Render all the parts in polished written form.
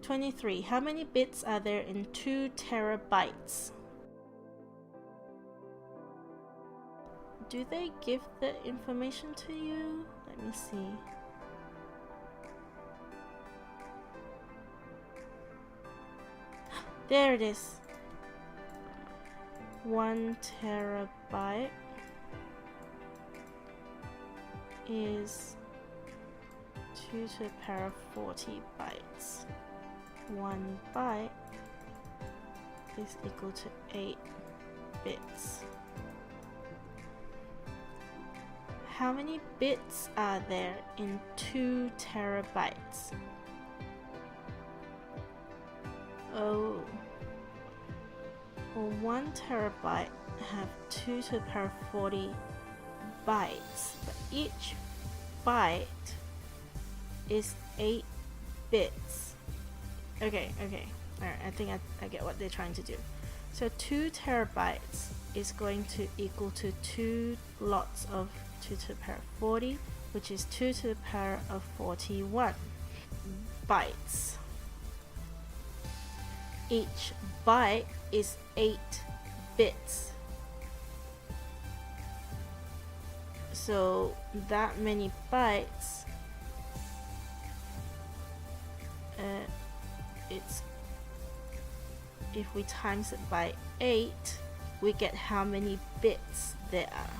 23. How many bits are there in 2 terabytes? Do they give the information to you? Let me see. There it is. 1 terabyte is 2 to the power of 40 bytes. 1 byte is equal to 8 bits. How many bits are there in 2 terabytes? Oh, well, 1 terabyte have 2 to the power of 40 bytes, but each byte is 8 bits. Okay, alright, I think I get what they're trying to do. So 2 terabytes is going to equal to 2 lots of 2 to the power of 40, which is 2 to the power of 41 bytes. Each byte is 8 bits. So that many bytes, if we times it by 8, we get how many bits there are.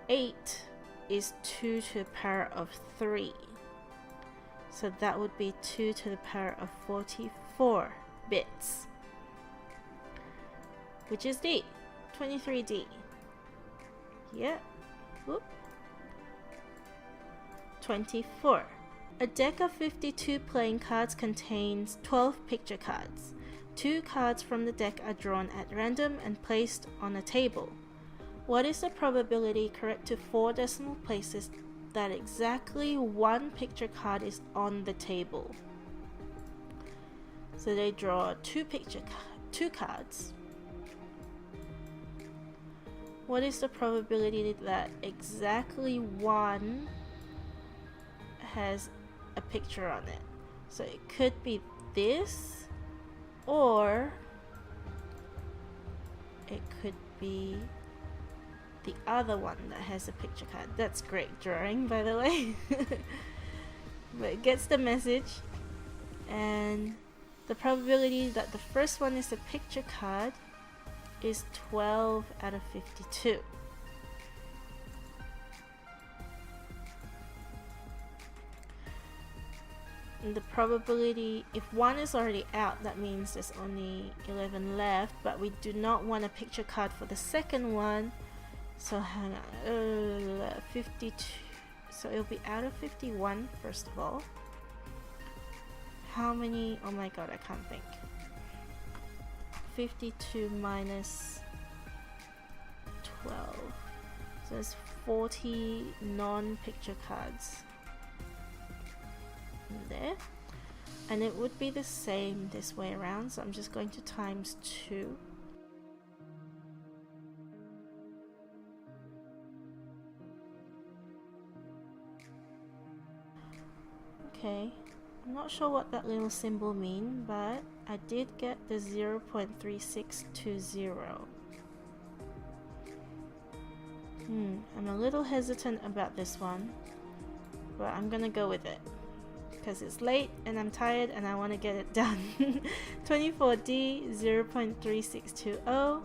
8 is 2 to the power of 3. So that would be 2 to the power of 44 bits, which is D, 23D. Yeah. Whoop. 24. A deck of 52 playing cards contains 12 picture cards. 2 cards from the deck are drawn at random and placed on a table. What is the probability correct to 4 decimal places that exactly 1 picture card is on the table? So they draw 2 cards. What is the probability that exactly 1 has a picture on it? So it could be this, or it could be the other one that has a picture card. That's great drawing, by the way. But it gets the message, and the probability that the first one is a picture card is 12 out of 52. And the probability, if 1 is already out, that means there's only 11 left, but we do not want a picture card for the second one. So hang on, 52, so it'll be out of 51 first of all. How many, oh my god, I can't think. 52 minus 12, so there's 40 non-picture cards there, and it would be the same this way around, so I'm just going to times 2. Okay, I'm not sure what that little symbol means, but I did get the 0.3620. I'm a little hesitant about this one, but I'm gonna go with it because it's late and I'm tired and I want to get it done. 24D, 0.3620.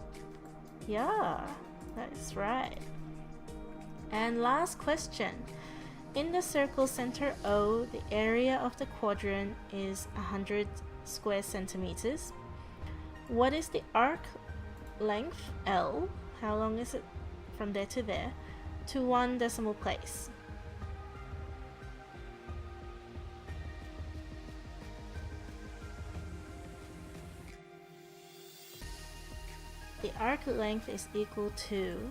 Yeah, that's right. And last question. In the circle center O, the area of the quadrant is 100 square centimeters. What is the arc length, L? How long is it from there to there, to 1 decimal place? The arc length is equal to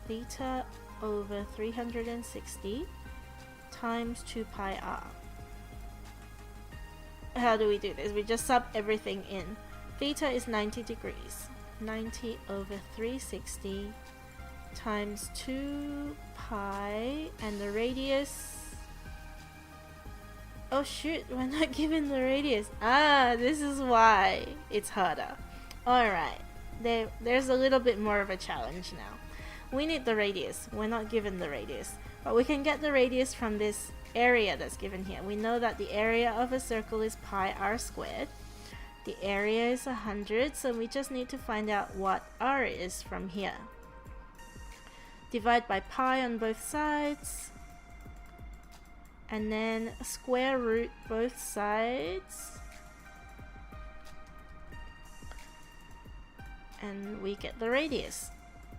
theta over 360 times 2 pi r. How do we do this? We just sub everything in. Theta is 90 degrees. 90 over 360 times 2 pi, and the radius Oh shoot, we're not given the radius. Ah, this is why it's harder. Alright, there's a little bit more of a challenge now. We need the radius. We're not given the radius. But we can get the radius from this area that's given here. We know that the area of a circle is pi r squared. The area is 100, so we just need to find out what r is from here. Divide by pi on both sides. And then square root both sides. And we get the radius.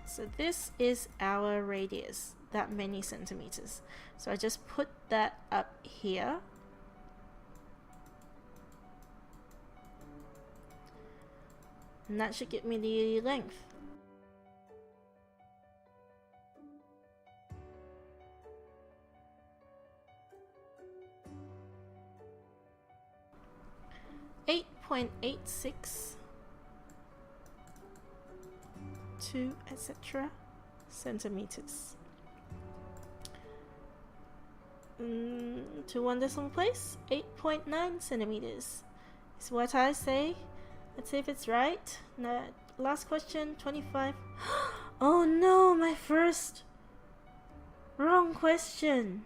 So this is our radius, that many centimeters. So I just put that up here. And that should give me the length. .86 to etc. centimeters. To one decimal place, 8.9 centimeters is what I say. Let's see if it's right. No, last question, 25. Oh no, my first wrong question.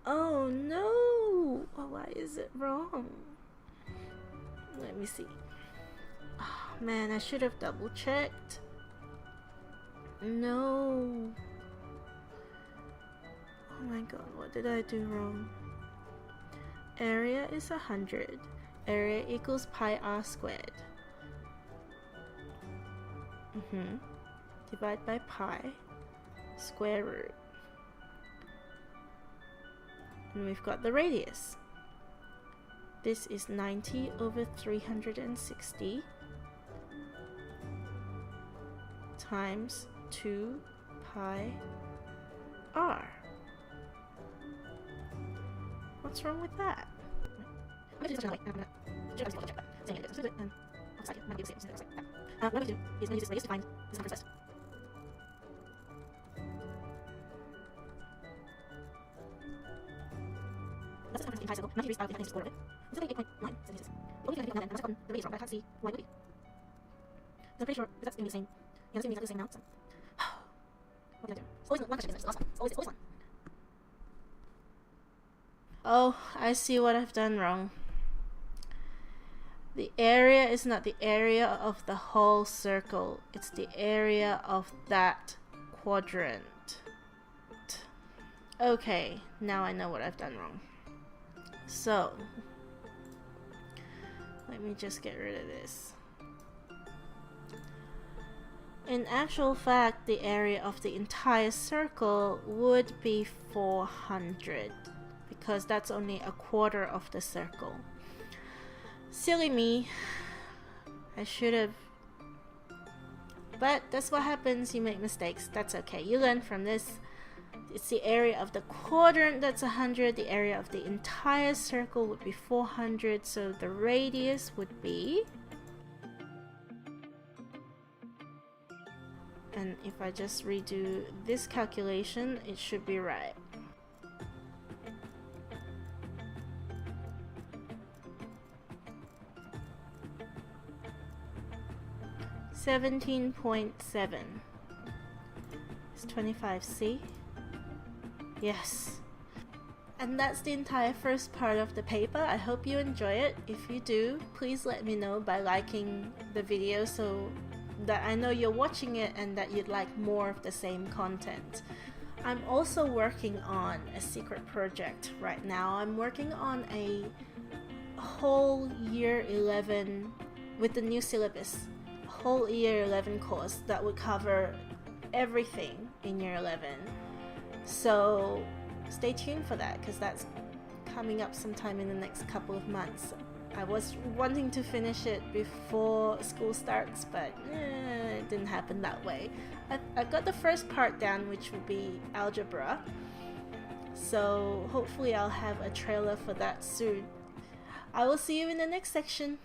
Oh no! Oh, why is it wrong? Let me see. Oh man, I should have double checked. No. Oh my god, what did I do wrong? Area is 100. Area equals pi r squared. Divide by pi. Square root. And we've got the radius. This is 90 over 360 times 2 pi r. What's wrong with that? I'm going to do this another way. I'm going to check that. Saying it is and outside it might be the same. What I'm going to do is I'm going to use this radius to find the circumference first. Let's just the entire circle. 90 degrees out of the 90 square root of it. It's only 8.9 centimeters. But what we can do now then, I must have gotten the radius wrong, but I can't see why it would be. So I'm pretty sure that's going to be the same. Yeah, that's going to be exactly the same now. So. What did I do? It's always one question, isn't it? It's the last one. It's always one. Oh, I see what I've done wrong. The area is not the area of the whole circle. It's the area of that quadrant. Okay, now I know what I've done wrong. So, let me just get rid of this. In actual fact, the area of the entire circle would be 400 because that's only a quarter of the circle. Silly me. I should have. But that's what happens, you make mistakes. That's okay. You learn from this. It's the area of the quadrant that's 100. The area of the entire circle would be 400. So the radius would be... And if I just redo this calculation, it should be right. .7 It's 25C. Yes. And that's the entire first part of the paper. I hope you enjoy it. If you do, please let me know by liking the video so that I know you're watching it and that you'd like more of the same content. I'm also working on a secret project right now. I'm working on a whole year 11 with the new syllabus. A whole year 11 course that would cover everything in year 11. So stay tuned for that because that's coming up sometime in the next couple of months. I was wanting to finish it before school starts, but it didn't happen that way. I got the first part down, which will be algebra. So hopefully I'll have a trailer for that soon. I will see you in the next section.